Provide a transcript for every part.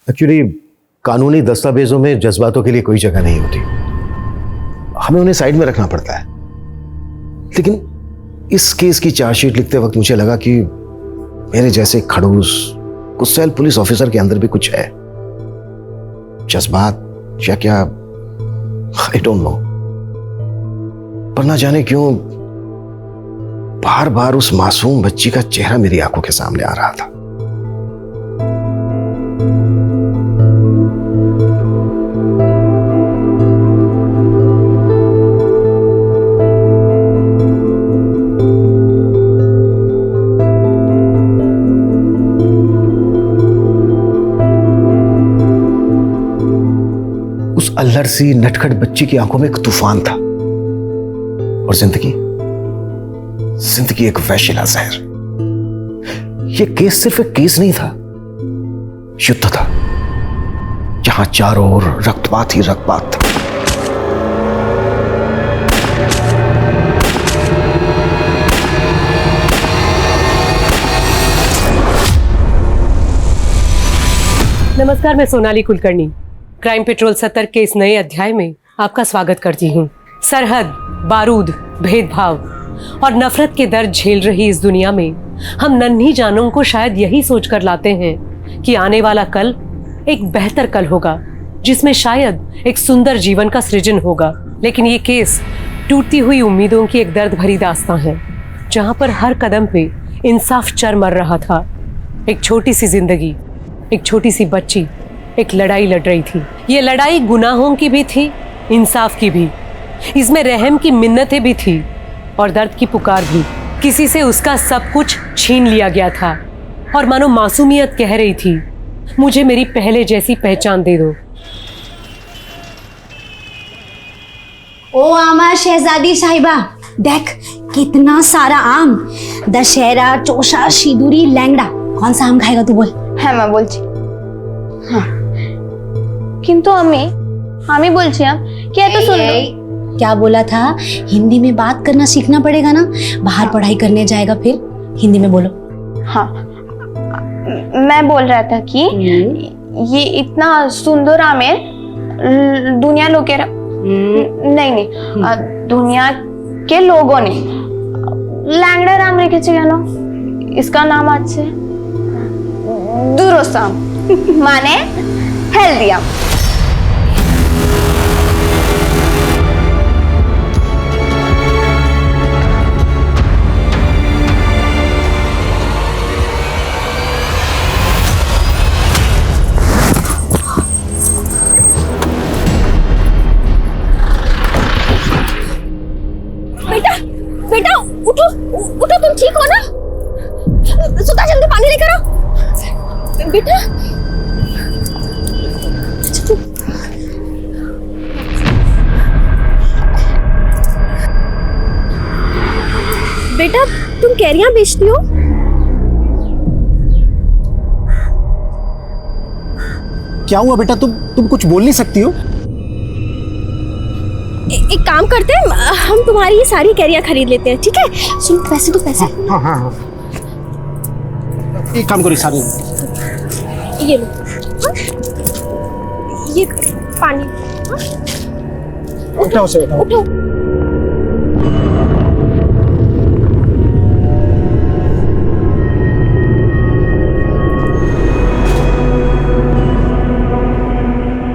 Actually कानूनी दस्तावेजों में जज्बातों के लिए कोई जगह नहीं होती, हमें उन्हें साइड में रखना पड़ता है। लेकिन इस केस की चार्जशीट लिखते वक्त मुझे लगा कि मेरे जैसे खड़ूस गुस्सैल पुलिस ऑफिसर के अंदर भी कुछ है, जज्बात या क्या, आई डोंट नो। पर ना जाने क्यों बार बार उस मासूम बच्ची का चेहरा मेरी आंखों के सामने आ रहा था। उस अल्लड़ सी नटखट बच्ची की आंखों में एक तूफान था और जिंदगी एक वैशिला जहर। यह केस सिर्फ एक केस नहीं था, युद्ध था जहां चारों ओर रक्तपात ही रक्तपात था। नमस्कार, मैं सोनाली कुलकर्णी क्राइम पेट्रोल 70 के इस नए अध्याय में आपका स्वागत करती हूँ। सरहद, बारूद, भेदभाव और नफरत के दर्द झेल रही इस दुनिया में हम नन्ही जानों को शायद यही सोचकर लाते हैं कि आने वाला कल एक बेहतर कल होगा, जिसमें शायद एक सुंदर जीवन का सृजन होगा। लेकिन ये केस टूटती हुई उम्मीदों की एक दर्द भरी दास्तां है, जहां पर हर कदम पे इंसाफ चर मर रहा था। एक छोटी सी जिंदगी, एक छोटी सी बच्ची एक लड़ाई लड़ रही थी। ये लड़ाई गुनाहों की भी थी, इंसाफ की भी। इसमें रहम की मिन्नतें भी थी और दर्द की पुकार भी। किसी से उसका सब कुछ छीन लिया गया था और मानो मासूमियत कह रही थी, मुझे मेरी पहले जैसी पहचान दे दो। ओ आमा शहजादी साहिबा, देख कितना सारा आम। दशहरा, चोषा, सिंदूरी, लैंगड़ा, कौन सा आम खाएगा तू बोल? হ্যাঁ মা বলছি। হ্যাঁ কিন্তু আমি বলছিলাম কি এত সুন্দর। क्या बोला था? हिंदी में बात करना सीखना पड़ेगा ना, बाहर पढ़ाई करने जाएगा फिर हिंदी में बोलो। हाँ, मैं बोल रहा था कि ये इतना सुंदर आमेर दुनिया लोगेरा नहीं दुनिया के लोगों ने लैंगड़ा आम रेखेছে কেন? इसका नाम आज से दुरुस्त आम माने हेल्दी आम। बेटा उठो उठो, तुम ठीक हो ना? सुधा, जल्दी पानी लेकर आओ बेटा। बेटा तुम कैरियां बेचती हो? क्या हुआ बेटा, तुम कुछ बोल नहीं सकती हो? एक काम करते हैं, हम तुम्हारी ये सारी कैरियां खरीद लेते हैं, ठीक है? सुन, पैसे तो पैसे। हाँ। एक काम करो, सारे ये लो। हाँ? ये पानी। हाँ? उठाओ से उठाओ। उठो।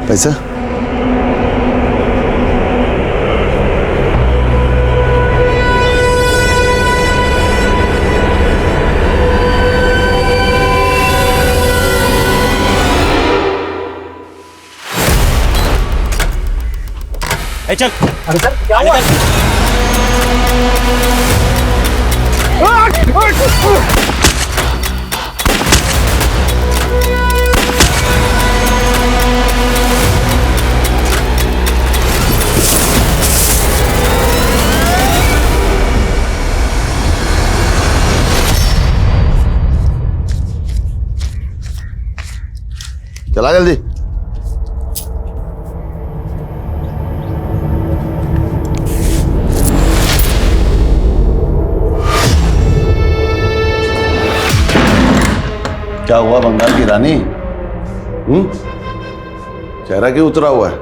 पैसा? चल। अरे सर क्या हुआ? चला जल्दी। क्या हुआ बंगाल की रानी? चेहरा क्यों उतरा हुआ है?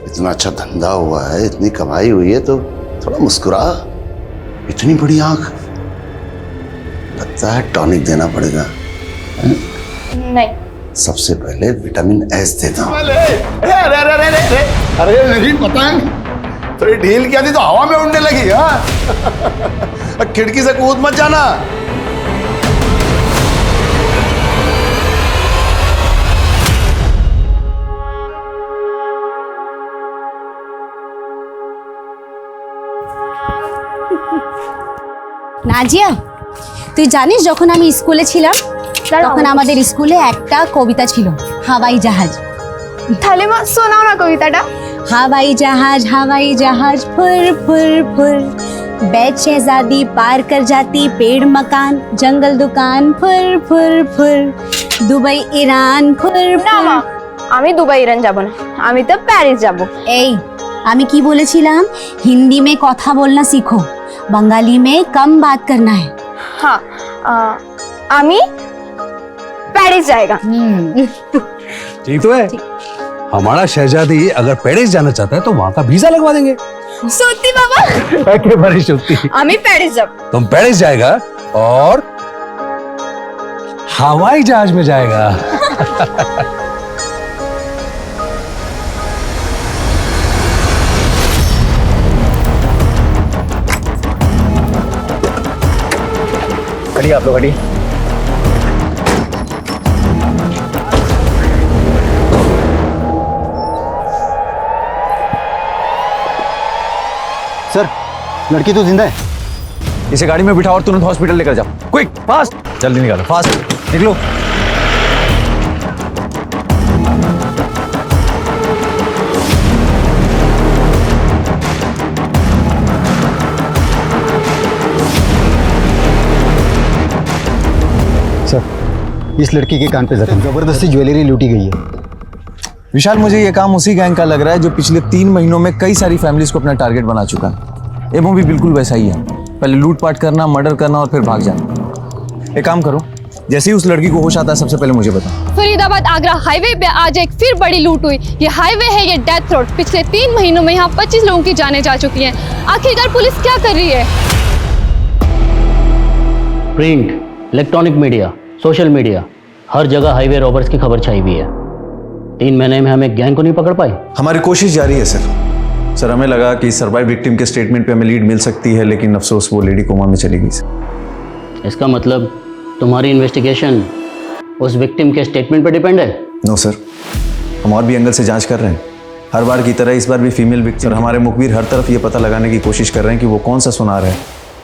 इतना अच्छा धंधा हुआ है, इतनी कमाई हुई है, तो थोड़ा मुस्कुरा। इतनी बड़ी आंख, लगता है टॉनिक देना पड़ेगा। नहीं, सबसे पहले विटामिन एस देता हूँ। अरे मेरी पतंग थोड़ी ढील किया थी तो हवा में उड़ने लगी। हाँ खिड़की से कूद मत जाना। নাজিয়া, তুই জানিস যখন আমি স্কুলে ছিলাম তখন আমাদের স্কুলে একটা কবিতা ছিল, হাওয়াই জাহাজ। তাহলে মা শোনাও না কবিতাটা। हवाई जहाज फुर फुर फुर, बैठ शहजादी पार कर जाती पेड़ मकान जंगल दुकान फुर फुर फुर, दुबई ईरान फुर না মা, फुर। আমি দুবাই ইরান যাব না, আমি তো প্যারিস যাব। এই আমি কি বলেছিলাম? হিন্দি में কথা बोलना सीखो, बंगाली में कम बात करना है। हाँ, আমি প্যারিস जाएगा। ठीक तो है। हमारा शहजादी अगर पेरिस जाना चाहता है तो वहाँ का वीजा लगवा देंगे। সত্যি বাবা? एकेबारे सত্যি। আমি প্যারিস যাব। तुम पेरिस जाएगा और हवाई जहाज में जाएगा। खड़िए आप लोग, खड़िए। सर, लड़की तो जिंदा है। इसे गाड़ी में बिठाओ और तुरंत हॉस्पिटल लेकर जाओ। क्विक, फास्ट, जल्दी निकालो, फास्ट निकलो। सर, इस लड़की के कान पे जबरदस्ती ज्वेलरी लूटी गई है। विशाल, मुझे ये काम उसी गैंग का लग रहा है जो पिछले 3 महीनों में कई सारी फैमिलीज को अपना टारगेट बना चुका है। एवं भी बिल्कुल वैसा ही है, पहले लूटपाट करना, मर्डर करना और फिर भाग जाना। एक काम करो, जैसे ही उस लड़की को होश आता है सबसे पहले मुझे बताओ। फरीदाबाद आगरा हाईवे पे आज एक फिर बड़ी लूट हुई। ये हाईवे है, ये डेथ रोड। पिछले 3 महीनों में यहाँ 25 लोगों की जानें जा चुकी हैं। आखिरकार पुलिस क्या कर रही है? Print, electronic media, social media, हर जगह हाईवे रॉबर्स की खबर छाई हुई है। 3 महीने में हम एक गैंग को नहीं पकड़ पाए। हमारी कोशिश जारी है सर। हमें लगा कि सर्वाइव विक्टिम के स्टेटमेंट पे हमें लीड मिल सकती है, लेकिन अफसोस वो लेडी कोमा में चली गई सर। इसका मतलब तुम्हारी इन्वेस्टिगेशन उस विक्टिम के स्टेटमेंट पर डिपेंड है? नो सर, हम और भी एंगल से जांच कर रहे हैं। हर बार की तरह इस बार भी फीमेल विक्टिम, हमारे मुखबिर हर तरफ ये पता लगाने की कोशिश कर रहे हैं कि वो कौन सा सुनार है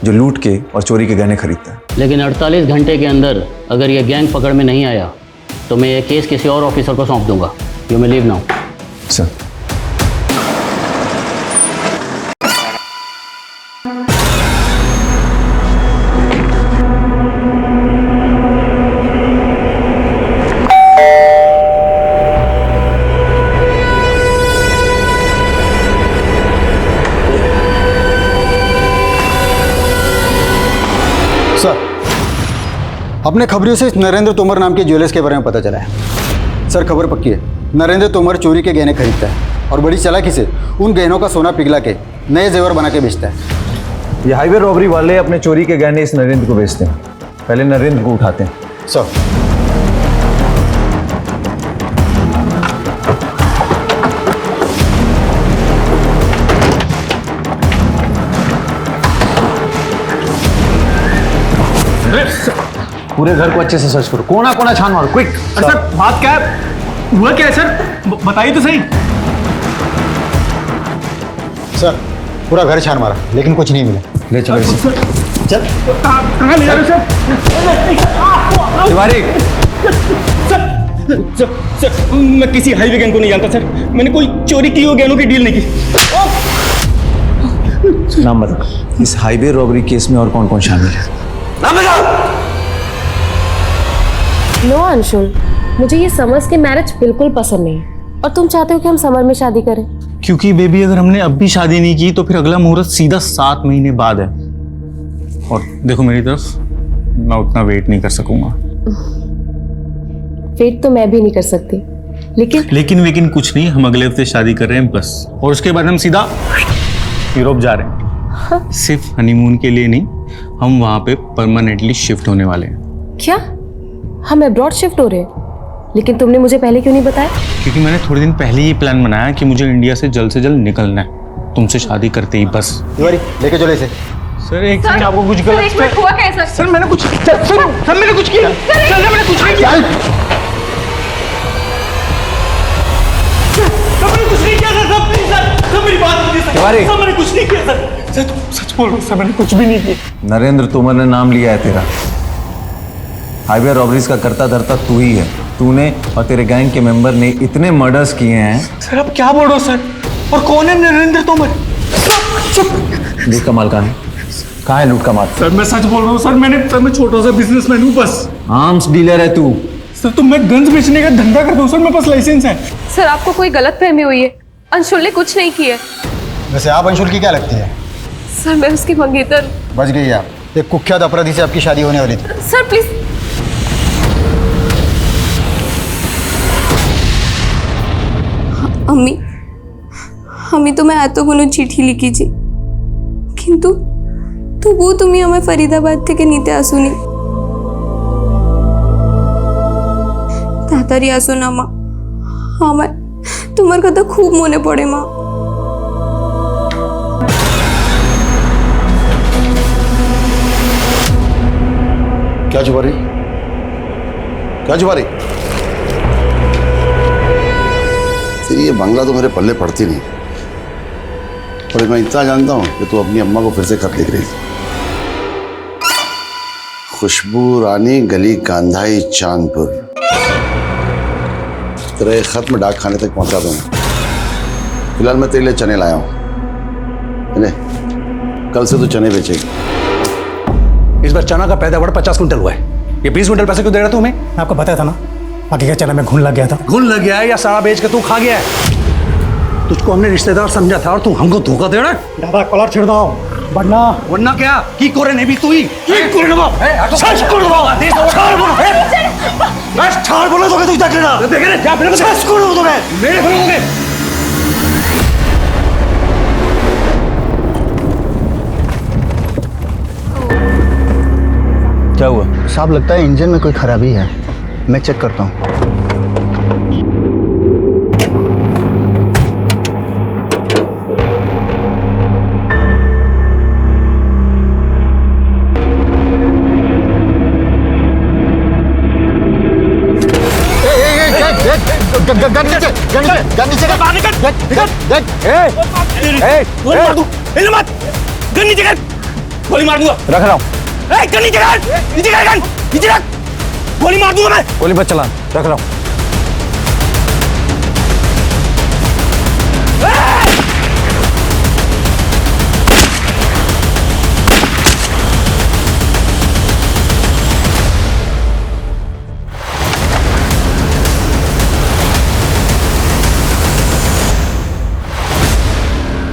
जो लूट के और चोरी के गहने खरीदता है। लेकिन 48 घंटे के अंदर अगर ये गैंग पकड़ में नहीं आया तो मैं ये केस किसी और ऑफिसर को सौंप दूंगा। You may leave now. Sir, अपने खबरों से इस नरेंद्र तोमर नाम के ज्वेलर्स के बारे में पता चला है। सर, खबर पक्की है, नरेंद्र तोमर चोरी के गहने खरीदता है और बड़ी चालाकी से उन गहनों का सोना पिघला के नए जेवर बना के बेचता है। ये हाईवे रॉबरी वाले अपने चोरी के गहने इस नरेंद्र को बेचते हैं, पहले नरेंद्र को उठाते हैं। सर, पूरे घर को अच्छे से सर्च करो, कोना कोना छान मारो, क्विक। सर, बात क्या है? हुआ क्या है सर? बताइए तो सही। सर, पूरा घर छान मारा लेकिन कुछ नहीं मिला। ले चलो इसे। चल। कहाँ ले जा रहे हो सर? तिवारी, सर, मैं किसी हाईवे गैंग को नहीं जानता सर। मैंने कोई चोरी की हुई गहनों की डील नहीं की। नाम बता। इस हाईवे रॉबरी केस में और कौन कौन शामिल है? नाम बता। नो अंशुल, मुझे ये समर्स के मैरिज बिल्कुल पसंद नहीं है और तुम चाहते हो कि हम समर में शादी करें। क्योंकि बेबी, अगर हमने अब भी शादी नहीं की तो फिर अगला मुहूर्त सीधा 7 महीने बाद है। और देखो मेरी तरफ, मैं उतना वेट नहीं कर सकूंगा। वेट तो मैं भी नहीं कर सकती, लेकिन कुछ नहीं, हम अगले हफ्ते शादी कर रहे हैं बस, और उसके बाद हम सीधा यूरोप जा रहे हैं। सिर्फ हनीमून के लिए नहीं, हम वहां पे परमानेंटली शिफ्ट होने वाले हैं। क्या हम अब्रॉड शिफ्ट हो रहे हैं? लेकिन तुमने मुझे पहले क्यों नहीं बताया? क्योंकि मैंने थोड़े दिन पहले ही प्लान बनाया कि मुझे इंडिया से जल्द निकलना है, तुमसे शादी करते ही बस। लेके चले इसे। सर एक मिनट, आपको कुछ गलत हुआ कैसा? सर मैंने कुछ सर मैंने कुछ किया, सर मैंने कुछ नहीं किया, मेरी बात कीजिए सर, मैंने कुछ नहीं किया सर, सच बोल रहा हूँ सर, मैंने कुछ भी नहीं किया। नरेंद्र तोमर ने नाम लिया है तेरा। हाईवे रॉबरीज का करता धरता तू ही है। तूने और तेरे गैंग के मेंबर ने इतने मर्डर्स किए हैं। सर आप क्या बोल रहे हो सर? और कौन है नरेंद्र तोमर? लूट का माल कहाँ है? कहाँ है लूट का माल? सर मैं सच बोल रहा हूँ सर, मैं छोटा सा बिजनेसमैन हूँ बस। आर्म्स डीलर है तू? सर तो मैं गन्स बेचने का धंधा करता हूँ सर, मेरे पास लाइसेंस है। सर आपको कोई गलतफहमी हुई है, अंशुल ने कुछ नहीं किया। वैसे आप अंशुल की क्या लगती है? सर मैं उसकी मंगेतर। बच गई आप। एक कुख्यात अपराधी से आपकी शादी होने वाली थी। Sir please. আমি তোমায় এতগুলো চিঠি লিখেছি, কিন্তু তবুও তুমি আমায় ফরিদাবাদ থেকে নিতে আসোনি। তাড়াতাড়ি আসো না মা, আমার তোমার কথা খুব মনে পড়ে মা। क्या छुपा रही, क्या छुपा रही? तेरी ये बंगला तो मेरे पल्ले पड़ती नहीं, और मैं इतना जानता हूं कि तू अपनी अम्मा को फिर से खत लिख रही थी। खुशबू रानी, गली कांधाई, चांदपुर। तेरा ये खत मैं डाक खाने तक पहुंचा दूंगा। फिलहाल मैं तेरे लिए चने लाया हूं, कल से तू चने बेचेगी। इस बार चना का पैदावार 50 क्विंटल हुआ है, ये 20 क्विंटल पैसे क्यों दे रहा तू हमें? मैं आपको बताया था ना, बाकी का चना में घुन लग गया था। घुन लग गया है या सारा बेच के तू खा गया है? तुझको हमने रिश्तेदार समझा था और तू हमको धोखा दे रहा है। दादा कॉलर छिड़ दो, वरना क्या की कोरे नहीं भी तू ही की कोरे ना सच कर दो आदेश छाड़ बोलो बस छाड़ बोलो तो तू देख लेना देख ले क्या फिर सच कर दो मैं मेरे फिर क्या हुआ साहब? लगता है इंजन में कोई खराबी है, मैं चेक करता हूँ। गोली मार दूंगा। रख रहा हूँ। गन नीचे कर, नीचे कर गन, नीचे रख, गोली मार दूंगा मैं। गोली मत चला, रख रहा हूँ।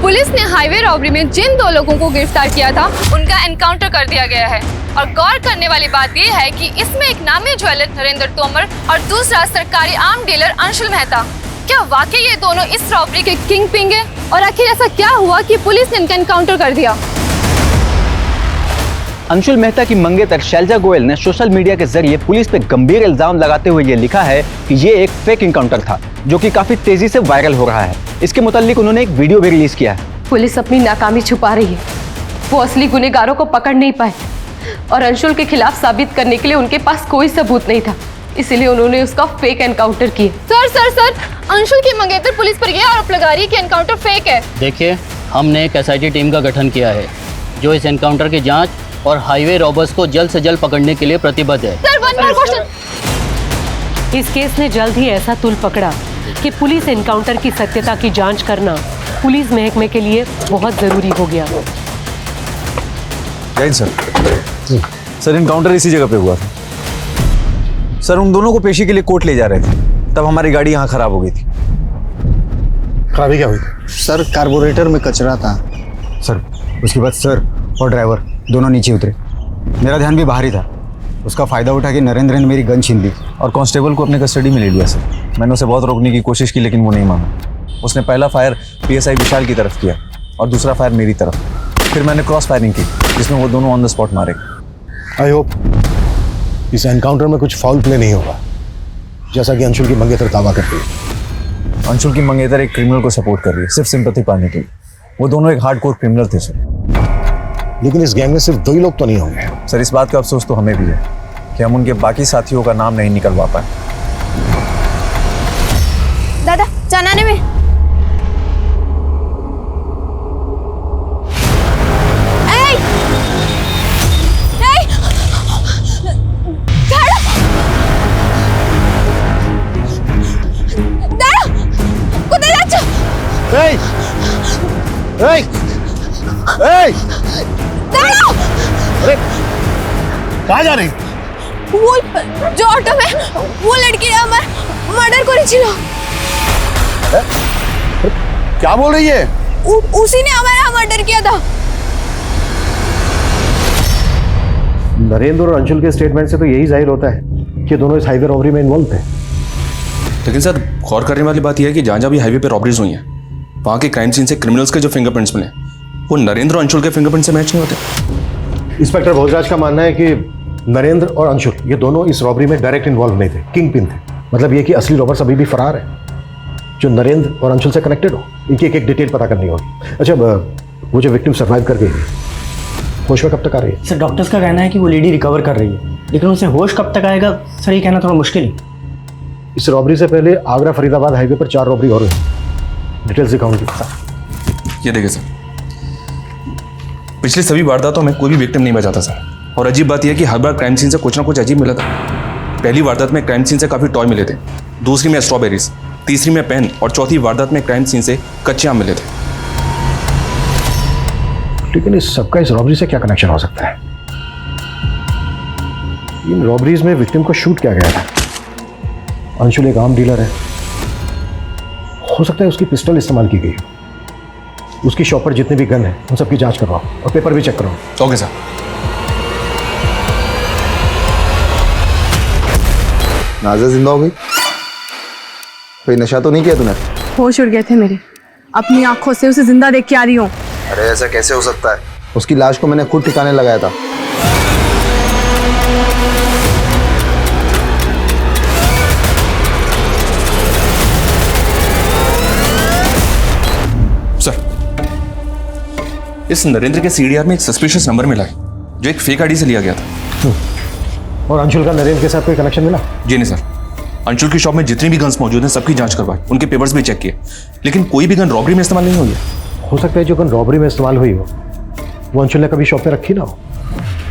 पुलिस ने हाईवे रॉबरी में जिन 2 लोगों को गिरफ्तार किया था उनका एनकाउंटर कर दिया गया है। और गौर करने वाली बात यह है कि इसमें एक नामी ज्वेलर नरेंद्र तोमर और दूसरा सरकारी आर्म डीलर अंशुल मेहता। क्या वाकई ये दोनों इस रॉबरी के किंग पिंग है? और आखिर ऐसा क्या हुआ कि पुलिस ने इनका एनकाउंटर कर दिया? अंशुल मेहता की मंगेतर शैलजा गोयल ने सोशल मीडिया के जरिए पुलिस पे गंभीर इल्जाम लगाते हुए ये लिखा है कि ये एक फेक इनकाउंटर था, जो कि काफी तेजी से वायरल हो रहा है। इसके मुताल्लिक उन्होंने एक वीडियो भी रिलीज किया है। पुलिस अपनी नाकामी छुपा रही है, वो असली गुनहगारों को पकड़ नहीं पाए और अंशुल के खिलाफ साबित करने के लिए उनके पास कोई सबूत नहीं था, इसीलिए उन्होंने उसका फेक एनकाउंटर किया। सर अंशुल की मंगेतर पुलिस पर यह आरोप लगा रही है कि एनकाउंटर फेक है। देखिए, हमने एक SIT टीम का गठन किया है जो इस एनकाउंटर की जांच और हाईवे रॉबर्स को जल्द से जल्द पकड़ने के लिए प्रतिबद्ध है। Sir one more question. इस केस ने जल्द ही ऐसा तुल पकड़ा कि पुलिस एनकाउंटर की सत्यता की जांच करना पुलिस महकमे के लिए बहुत जरूरी हो गया। जय सर। सर एनकाउंटर इसी जगह पे हुआ था। सर उन दोनों को पेशी के लिए कोर्ट ले जा रहे थे, तब हमारी गाड़ी यहाँ खराब हो गई थी। खराबी क्या हुई? सर कार्बोरेटर में कचरा था सर। उसके बाद सर और ड्राइवर दोनों नीचे उतरे, मेरा ध्यान भी बाहर ही था। उसका फ़ायदा उठा के नरेंद्र ने मेरी गन छीन ली। और कांस्टेबल को अपने कस्टडी में ले लिया सर। मैंने उसे बहुत रोकने की कोशिश की लेकिन वो नहीं माना। उसने पहला फायर पीएसआई विशाल की तरफ किया और दूसरा फायर मेरी तरफ। फिर मैंने क्रॉस फायरिंग की जिसमें वो दोनों ऑन द स्पॉट मारे। आई होप इस एनकाउंटर में कुछ फाउल प्ले नहीं होगा, जैसा कि अंशुल की मंगेतर दावा करती है। अंशुल की मंगेतर एक क्रिमिनल को सपोर्ट कर रही है सिर्फ सिंपैथी पाने के लिए। वो दोनों एक हार्डकोर क्रिमिनल थे सर। लेकिन इस गैंग में सिर्फ 2 ही लोग तो नहीं होंगे। सर इस बात का अफसोस तो हमें भी है कि हम उनके बाकी साथियों का नाम नहीं निकलवा पाए। दादा चनाने में कहाँ जा रही? वो जो ऑटो में वो लड़की ने हमारा मर्डर करेছিল। क्या बोल रही है? उसी ने हमारा मर्डर किया था। नरेंद्र और अंशुल के स्टेटमेंट से तो यही जाहिर होता है कि दोनों इस हाईवे रॉबरी में इन्वॉल्व थे। लेकिन सर गौर करने वाली बात यह है कि जहाँ जहाँ भी हाईवे पे रॉबरीज हुई हैं वहाँ के क्राइम सीन से क्रिमिनल्स के जो फिंगरप्रिंट्स मिले वो नरेंद्र और अंशुल के फिंगरप्रिंट से मैच नहीं होते। इंस्पेक्टर भोजराज का मानना है कि नरेंद्र और अंशुल ये दोनों इस रॉबरी में डायरेक्ट इन्वॉल्व नहीं थे, किंग पिन थे। मतलब ये कि असली रॉबर्स अभी भी फरार है जो नरेंद्र और अंशुल से कनेक्टेड हो। इनकी एक एक डिटेल पता करनी होगी। अच्छा, वो जो विक्टिम सर्वाइव कर गई होश में कब तक आ रही है? सर डॉक्टर्स का कहना है कि वो लेडी रिकवर कर रही है, लेकिन उसे होश कब तक आएगा सर ये कहना थोड़ा मुश्किल है। इस रॉबरी से पहले आगरा फरीदाबाद हाईवे पर 4 रॉबरी और हुई। डिटेल्स दिखाऊंगी। ये देखिए सर, पिछली सभी वारदातों में कोई भी विक्टिम नहीं बचा था सर। और अजीब बात यह है कि हर बार क्राइम सीन से कुछ ना कुछ अजीब मिला था। पहली वारदात में क्राइम सीन से काफ़ी टॉय मिले थे, दूसरी में स्ट्रॉबेरीज, तीसरी में पेन और चौथी वारदात में क्राइम सीन से कच्चे आम मिले थे। लेकिन इस सबका इस रॉबरी से क्या कनेक्शन हो सकता है? इन रॉबरीज में विक्टिम को शूट किया गया था। अंशुल एक आम डीलर है, हो सकता है उसकी पिस्टल इस्तेमाल की गई। उसकी शॉप पर जितने भी गन है उन सबकी जांच करवाओ और पेपर भी चेक करवाओ। Okay sir. नाज़ा जिंदा हो गई? कोई नशा तो नहीं किया तूने? होश उड़ गए थे मेरे, अपनी आंखों से उसे जिंदा देख के आ रही हूँ। अरे ऐसा कैसे हो सकता है? उसकी लाश को मैंने खुद ठिकाने लगाया था। सर, इस नरेंद्र के सीडीआर में एक सस्पिशियस नंबर मिला है जो एक फेक आईडी से लिया गया था। और अंशुल का नरेंद्र के साथ कोई कनेक्शन मिला? जी नहीं सर। अंशुल की शॉप में जितनी भी गन्स मौजूद हैं सबकी जांच करवाई, उनके पेपर्स भी चेक किए, लेकिन कोई भी गन रॉबरी में इस्तेमाल नहीं हुई है। हो सकता है जो गन रॉबरी में इस्तेमाल हुई हो वो अंशुल ने कभी शॉप पे रखी ना हो।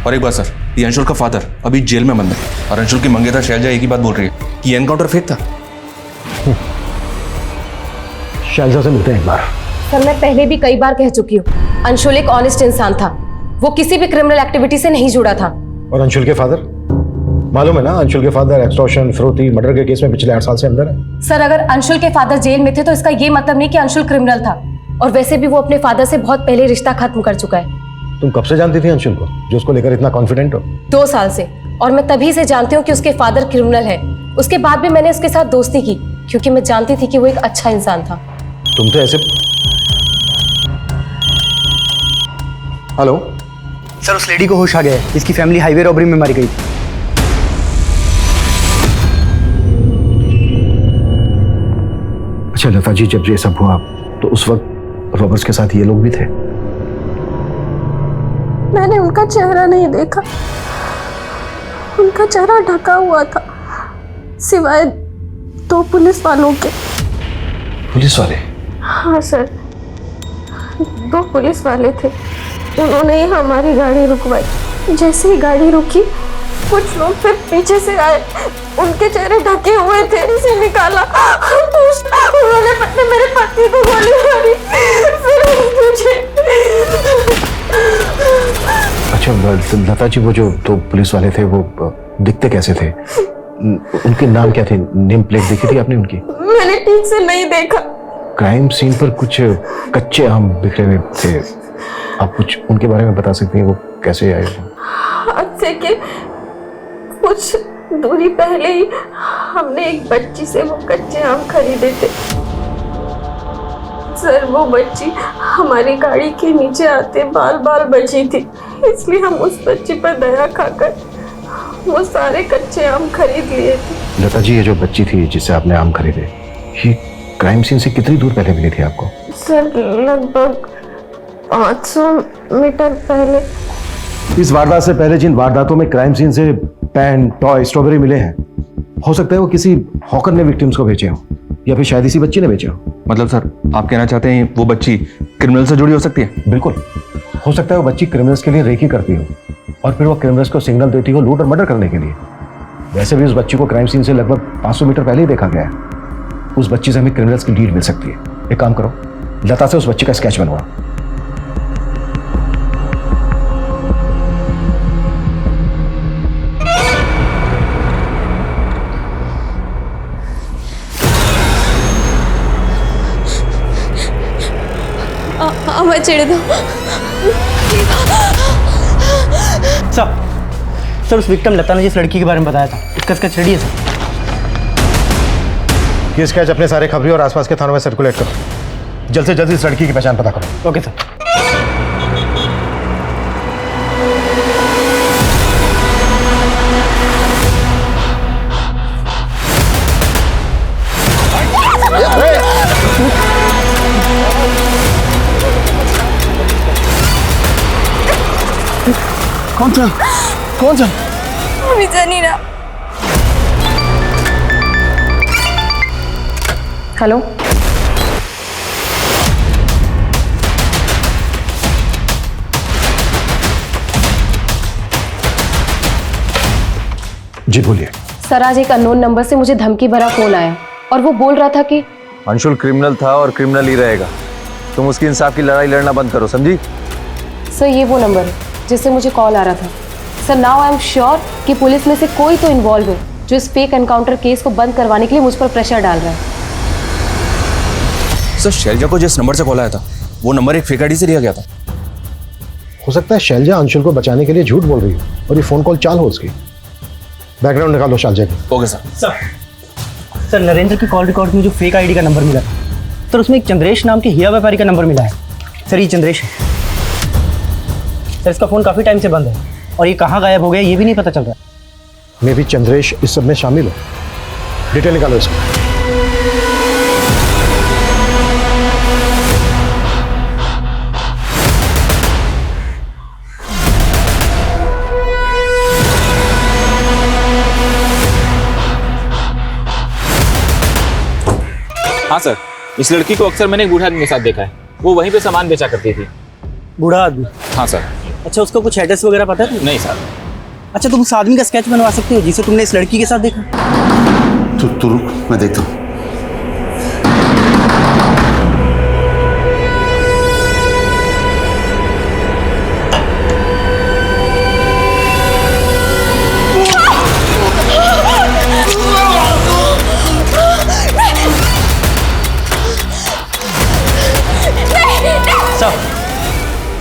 और एक बात सर, ये अंशुल का फादर अभी जेल में बंद है और अंशुल की मंगेतर शैलजा एक ही बात बोल रही है कि ये एनकाउंटर फेक था। शैलजा से मिलते हैं एक बार। सर मैं पहले भी कई बार कह चुकी हूँ, अंशुल एक ऑनेस्ट इंसान था, वो किसी भी क्रिमिनल एक्टिविटी से नहीं जुड़ा था। और अंशुल के फादर, मालूम है ना, अंशुल के फादर एक्सटॉर्शन, फिरौती, मर्डर के केस में पिछले 8 साल से अंदर है। सर अगर अंशुल के फादर जेल में थे तो इसका ये मतलब नहीं कि अंशुल क्रिमिनल था, और वैसे भी वो अपने फादर से बहुत पहले रिश्ता खत्म कर चुका है। तुम कब से जानती थी अंशुल को जो उसको लेकर इतना कॉन्फिडेंट हो? 2 साल से, और मैं तभी से जानती हूँ कि उसके फादर क्रिमिनल है। उसके बाद भी मैंने उसके साथ दोस्ती की क्योंकि मैं जानती थी कि वो एक अच्छा इंसान था। तुम तो ऐसे। हेलो सर, उस लेडी को होश आ गया है, इसकी फैमिली हाईवे रॉबरी में मारी गई थी। अच्छा लता जी, जब ये सब हुआ तो उस वक्त रॉबर्ट्स के साथ ये लोग भी थे? मैंने उनका चेहरा नहीं देखा, उनका चेहरा ढका हुआ था सिवाय 2 पुलिस वालों के। पुलिस वाले? हाँ सर, 2 पुलिस वाले थे, उन्होंने ही हमारी गाड़ी रुकवाई। जैसे ही गाड़ी रुकी कुछ लोग फिर पीछे से आए, उनके चेहरे ढके हुए थे, इसे निकाला, उन्होंने मेरे पति को गोली मारी, फिर मुझे। अच्छा लता जी, वो जो 2 पुलिस वाले थे वो दिखते कैसे थे? उनके नाम क्या थे? नेम प्लेट देखी थी आपने उनकी? मैंने ठीक से नहीं देखा। क्राइम सीन पर कुछ कच्चे आम बिखरे हुए थे, आप कुछ उनके बारे में बता सकती हैं? वो कैसे आए? हादसे के कुछ दूरी पहले ही हमने एक बच्ची से वो कच्चे आम खरीदे थे। सर वो बच्ची हमारी गाड़ी के नीचे आते बाल बाल बची थी, इसलिए हम उस बच्ची पर दया खाकर वो सारे कच्चे आम खरीद लिए थे। लता जी, ये जो बच्ची थी जिससे आपने आम खरीदे, ये क्राइम सीन से कितनी दूर पहले मिली थी आपको? सर लगभग 500 मीटर पहले। इस वारदात से पहले जिन वारदातों में क्राइम सीन से पेन, टॉय, स्ट्रॉबेरी मिले हैं, हो सकता है वो किसी हॉकर ने विक्टिम्स को बेचे हो या फिर शायद इसी बच्ची ने बेचे हो। मतलब सर आप कहना चाहते हैं वो बच्ची क्रिमिनल से जुड़ी हो सकती है? बिल्कुल हो सकता है वो बच्ची क्रिमिनल्स के लिए रेकी करती हो और फिर वो क्रिमिनल्स को सिग्नल देती हो लूट और मर्डर करने के लिए। वैसे भी उस बच्ची को क्राइम सीन से लगभग 500 मीटर पहले ही देखा गया है। उस बच्ची से हमें क्रिमिनल्स की डील मिल सकती है। एक काम करो, लता से उस बच्ची का स्केच बनवाओ। हमें छेड़ दो। सर उस विक्टिम लता ने जिस लड़की के बारे में बताया था, उसका स्केच रेडी है सर। ये स्केच अपने सारे खबरी और आसपास के थानों में सर्कुलेट करो। जल्द से जल्द इस लड़की की पहचान पता करो। Okay sir. कौन सा? कौन सा? अभी जा नहीं रहा। हेलो, जी बोलिए। सर आज एक अननोन नंबर से मुझे धमकी भरा फोन आया और वो बोल रहा था कि अंशुल क्रिमिनल था और क्रिमिनल ही रहेगा। तुम उसकी इंसाफ की लड़ाई लड़ना बंद करो, समझी? सर ये वो नंबर है जिससे मुझे कॉल आ रहा था। Sir now I am sure कि पुलिस में से कोई तो इन्वॉल्व है जो इस फेक एनकाउंटर केस को बंद करवाने के लिए मुझ पर प्रेशर डाल रहा है। सर शैलजा को जिस नंबर से कॉल आया था वो नंबर एक फेक आईडी से लिया गया था। हो सकता है शैलजा अंशुल को बचाने के लिए झूठ बोल रही हो और ये फोन कॉल चाल हो उसकी। बैकग्राउंड निकालो शैलजा की। Okay sir. सर नरेंद्र की कॉल रिकॉर्ड में जो फेक आईडी का नंबर मिला सर, उसमें एक चंद्रेश नाम के हीरा व्यापारी का नंबर मिला है। सर ये चंद्रेश है। सर इसका फोन काफी टाइम से बंद है और ये कहाँ गायब हो गया ये भी नहीं पता चल रहा। मे भी चंद्रेश इस सब में शामिल हो। डिटेल निकालो इसको। हाँ सर, इस लड़की को अक्सर मैंने एक बूढ़े आदमी के साथ देखा है। वो वहीं पे सामान बेचा करती थी। बूढ़ा आदमी? हाँ सर। अच्छा उसका कुछ एड्रेस वगैरह पता है? नहीं सर। अच्छा तुम उस आदमी का स्केच बनवा सकते हो जिसे तुमने इस लड़की के साथ देखा? तू रुक, मैं देखता हूँ।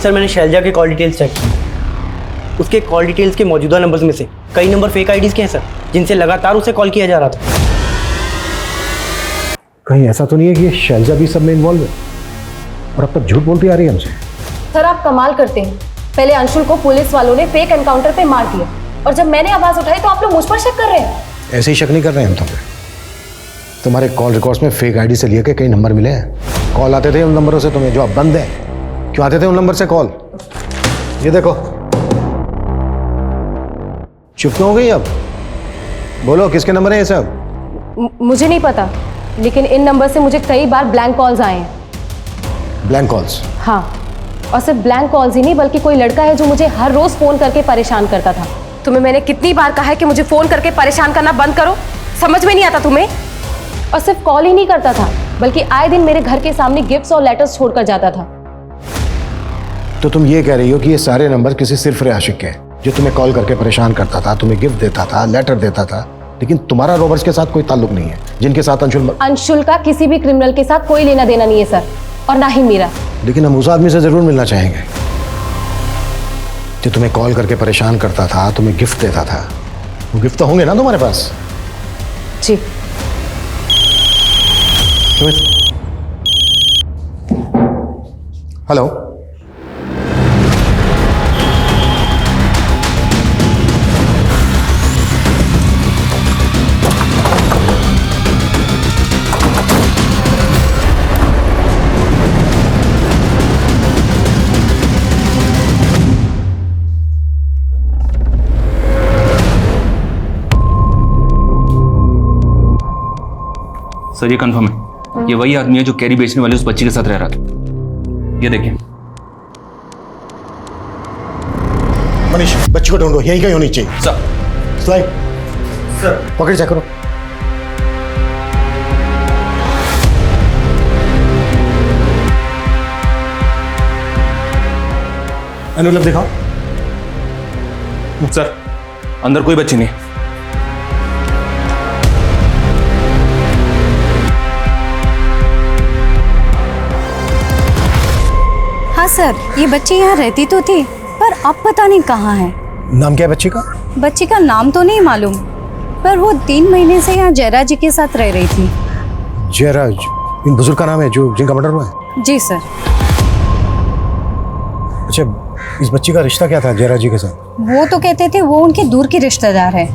सर मैंने शैलजा के कॉल डिटेल्स चेक की। उसके कॉल डिटेल्स के मौजूदा नंबर्स में से कई नंबर फेक आईडीज के हैं सर, जिनसे लगातार उसे कॉल किया जा रहा था। कहीं ऐसा तो नहीं है कि ये शैलजा भी सब में इन्वॉल्व है और अब तक झूठ बोलती आ रही है हमसे? सर आप कमाल करते हैं। पहले अंशुल को पुलिस वालों ने फेक एनकाउंटर पे मार दिया और जब मैंने आवाज उठाई तो आप लोग मुझ पर शक कर रहे हैं। ऐसे ही शक नहीं कर रहे हैं हम तुम पे। तुम्हारे कॉल रिकॉर्ड्स में फेक आईडी से लिए के कई नंबर मिले हैं। कॉल आते थे उन नंबरों से तुम्हें जो अब बंद है। क्यों आते थे उन नंबर से कॉल? ये देखो। चुप क्यों हो गई अब? बोलो किसके नंबर है ये सब? मुझे नहीं पता, लेकिन इन नंबर से मुझे कई बार ब्लैंक कॉल्स आए हैं। Blank calls? हाँ, और सिर्फ ब्लैंक कॉल्स ही नहीं बल्कि कोई लड़का है जो मुझे हर रोज फोन करके परेशान करता था। तुम्हें मैंने कितनी बार कहा है कि मुझे फोन करके परेशान करना बंद करो? समझ में नहीं आता तुम्हें? और सिर्फ कॉल ही नहीं करता था बल्कि आए दिन मेरे घर के सामने गिफ्ट्स और लेटर्स छोड़कर जाता था। तो तुम ये कह रही हो कि ये सारे नंबर किसी सिरफिरे आशिक के जो तुम्हें कॉल करके परेशान करता था, तुम्हें गिफ्ट देता था, लेटर देता था, लेकिन तुम्हारा रॉबर्ट्स के साथ कोई ताल्लुक नहीं है जिनके साथ अंशुल का किसी भी क्रिमिनल के साथ कोई लेना देना नहीं है सर, और ना ही मेरा। लेकिन हम उस आदमी से जरूर मिलना चाहेंगे जो तुम्हें कॉल करके परेशान करता था, तुम्हें गिफ्ट देता था वो गिफ्ट तो होंगे ना तुम्हारे पास? जी। हेलो। सर ये कंफर्म है, ये वही आदमी है जो कैरी बेचने वाले उस बच्ची के साथ रह रहा था। ये देखिए। मनीष, बच्ची को ढूंढो, यहीं कहीं होनी चाहिए। Sir. Slide. Sir. Pocket check करो। एनवेलप दिखाओ। सर, अंदर कोई बच्ची नहीं। हाँ सर, ये बच्ची यहाँ रहती तो थी, पर अब पता नहीं कहाँ है। नाम क्या है बच्ची का? बच्ची का नाम तो नहीं मालूम, पर वो 3 महीने से यहाँ जयराज जी के साथ रह रही थी। जयराज इन बुजुर्ग का नाम है जो जिनका मर्डर हुआ है? जी सर। अच्छा, इस बच्ची का रिश्ता क्या था जयराज जी के साथ? वो तो कहते थे वो उनके दूर की रिश्तेदार है,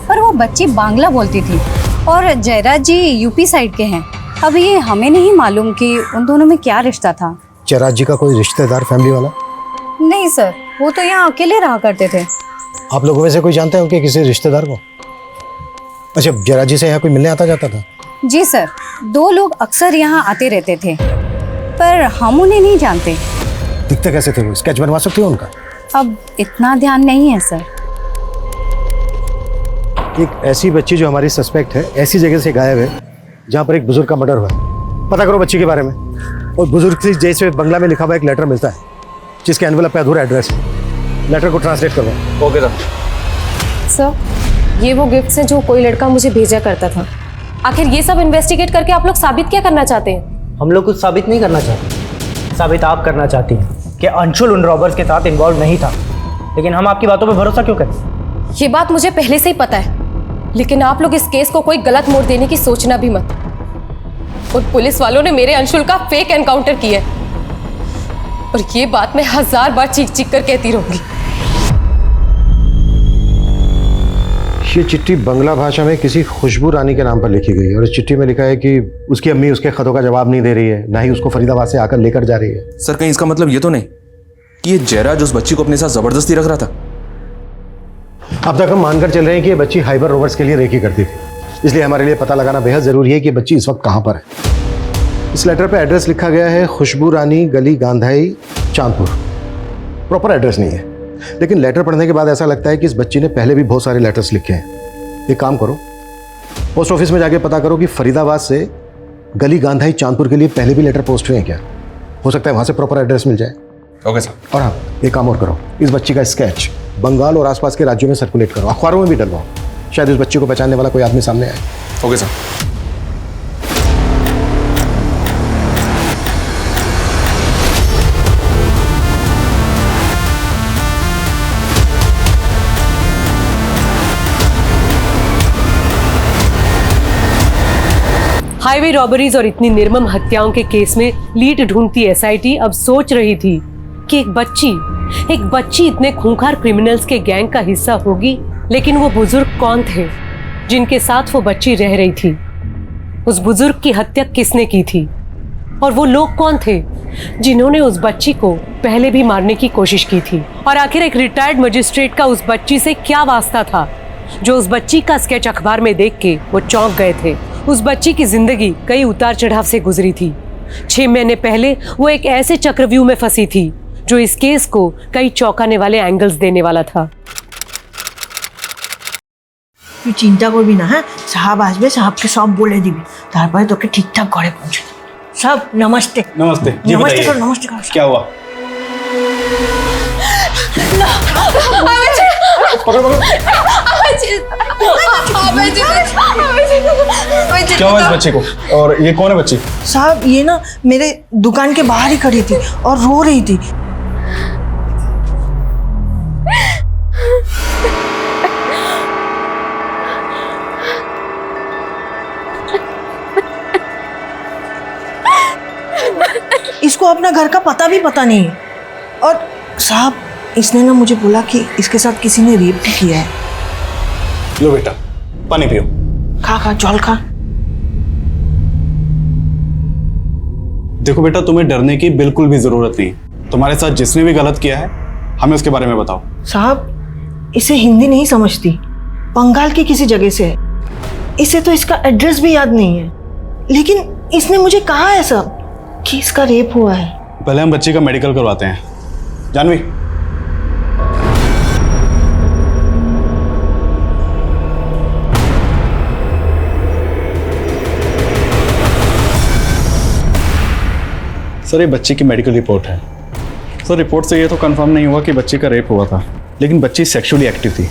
पर वो बच्ची बांग्ला बोलती थी और जयराज जी यूपी साइड के हैं। अब ये हमें नहीं मालूम कि उन दोनों में क्या रिश्ता था। जयराज जी का कोई रिश्तेदार, फैमिली वाला? नहीं सर, वो तो यहाँ अकेले रहा करते थे। आप लोगों में से कोई जानता है उनके किसी रिश्तेदार को? अच्छा, जयराज जी से यहाँ कोई मिलने आता जाता था? जी सर, 2 लोग अक्सर यहाँ आते रहते थे, पर हम उन्हें नहीं जानते। दिखते कैसे थे वो? स्केच बनवा सकते हो उनका? अब इतना ध्यान नहीं है सर। एक ऐसी बच्ची जो हमारी सस्पेक्ट है ऐसी जगह से गायब है जहाँ पर एक बुजुर्ग का मर्डर हुआ है। पता करो बच्ची के बारे में। और बुजुर्ग से जैसे बंगला में लिखा हुआ एक लेटर मिलता है जिसके एनवेलप पे अधूरा एड्रेस है। लेटर को ट्रांसलेट करवाओ। ओके सर, ये वो गिफ्ट्स हैं जो कोई लड़का मुझे भेजा करता था। आखिर ये सब इन्वेस्टिगेट करके आप लोग साबित क्या करना चाहते हैं? हम लोग कुछ साबित नहीं करना चाहते, साबित आप करना चाहती हैं कि अंशुल उन रॉबर्स के साथ इन्वॉल्व नहीं था। लेकिन हम आपकी बातों पर भरोसा क्यों करें? ये बात मुझे पहले से ही पता है, लेकिन आप लोग इस केस को कोई गलत मोड़ देने की सोचना भी मत। और पुलिस वालों ने मेरे अंशुल का फेक एनकाउंटर किया है, और ये बात मैं 1000 बार चीख चीख कर कहती रहूंगी। ये चिट्ठी बंगला भाषा में किसी खुशबू रानी के नाम पर लिखी गई है और इस चिट्ठी में लिखा है कि उसकी अम्मी उसके खतों का जवाब नहीं दे रही है, ना ही उसको फरीदाबाद से आकर लेकर जा रही है। सर, कहीं इसका मतलब ये तो नहीं कि ये जयराज उस बच्ची को अपने साथ जबरदस्ती रख रहा था? अब तक हम मानकर चल रहे हैं कि ये बच्ची हाइबर रोवर्स के लिए रेकी करती थी, इसलिए हमारे लिए पता लगाना बेहद जरूरी है कि बच्ची इस वक्त कहाँ पर है। इस लेटर पे एड्रेस लिखा गया है खुशबू रानी गली गांधाई चांदपुर। प्रॉपर एड्रेस नहीं है, लेकिन लेटर पढ़ने के बाद ऐसा लगता है कि इस बच्ची ने पहले भी बहुत सारे लेटर्स लिखे हैं। एक काम करो, पोस्ट ऑफिस में जाके पता करो कि फरीदाबाद से गली गांधाई चांदपुर के लिए पहले भी लेटर पोस्ट हुए हैं क्या। हो सकता है वहाँ से प्रॉपर एड्रेस मिल जाए। Okay sir. और हाँ, एक काम और करो, इस बच्ची का स्केच बंगाल और आसपास के राज्यों में सर्कुलेट करो, अखबारों में भी डलवाओ, शायद इस बच्ची को पहचानने वाला कोई आदमी सामने आए। Okay sir. हाईवे रॉबरीज और इतनी निर्मम हत्याओं के केस में लीड ढूंढती एसआईटी अब सोच रही थी कि एक बच्ची इतने खूंखार क्रिमिनल्स के गैंग का हिस्सा होगी। लेकिन वो बुजुर्ग कौन थे जिनके साथ वो बच्ची रह रही थी? उस बुजुर्ग की हत्या किसने की थी? और वो लोग कौन थे जिन्होंने उस बच्ची को पहले भी मारने की कोशिश की थी? और आखिर एक रिटायर्ड मजिस्ट्रेट का उस बच्ची से क्या वास्ता था जो उस बच्ची का स्केच अखबार में देख के वो चौंक गए थे? उस बच्ची की जिंदगी कई उतार चढ़ाव से गुजरी थी। 6 महीने पहले वो एक ऐसे चक्रव्यूह में फंसी थी जो इस केस को कई चौंकाने वाले एंगल्स देने वाला था। তুই চিন্তা করবি না, হ্যাঁ? সাহাব আসবে, সাহাবকে সব বলে দিবি, তারপরে তোকে ঠিকঠাক ঘরে পৌঁছে দেবে। সব নমস্তে। नमस्ते जी, नमस्ते बताइए। करो, नमस्ते करो। क्या हुआ? क्या हुआ इस बच्चे को? और ये कौन है बच्ची? साहब ये ना मेरे दुकान के बाहर ही खड़ी थी और रो रही थी। इसको अपना घर का पता भी पता नहीं है। और साहब इसने ना मुझे बोला कि इसके साथ किसी ने रेप भी किया है। लो बेटा पानी पियो। खा जल खा। देखो बेटा, तुम्हें डरने की बिल्कुल भी जरूरत नहीं। तुम्हारे साथ जिसने भी गलत किया है हमें उसके बारे में बताओ। साहब इसे हिंदी नहीं समझती, बंगाल की किसी जगह से है। इसे तो इसका एड्रेस भी याद नहीं है, लेकिन इसने मुझे कहा है सब कि इसका रेप हुआ है। पहले हम बच्चे का मेडिकल करवाते हैं। जानवी सर, ये बच्चे की मेडिकल रिपोर्ट है। सर, रिपोर्ट से ये तो कंफर्म नहीं हुआ कि बच्चे का रेप हुआ था, लेकिन बच्ची सेक्सुअली एक्टिव थी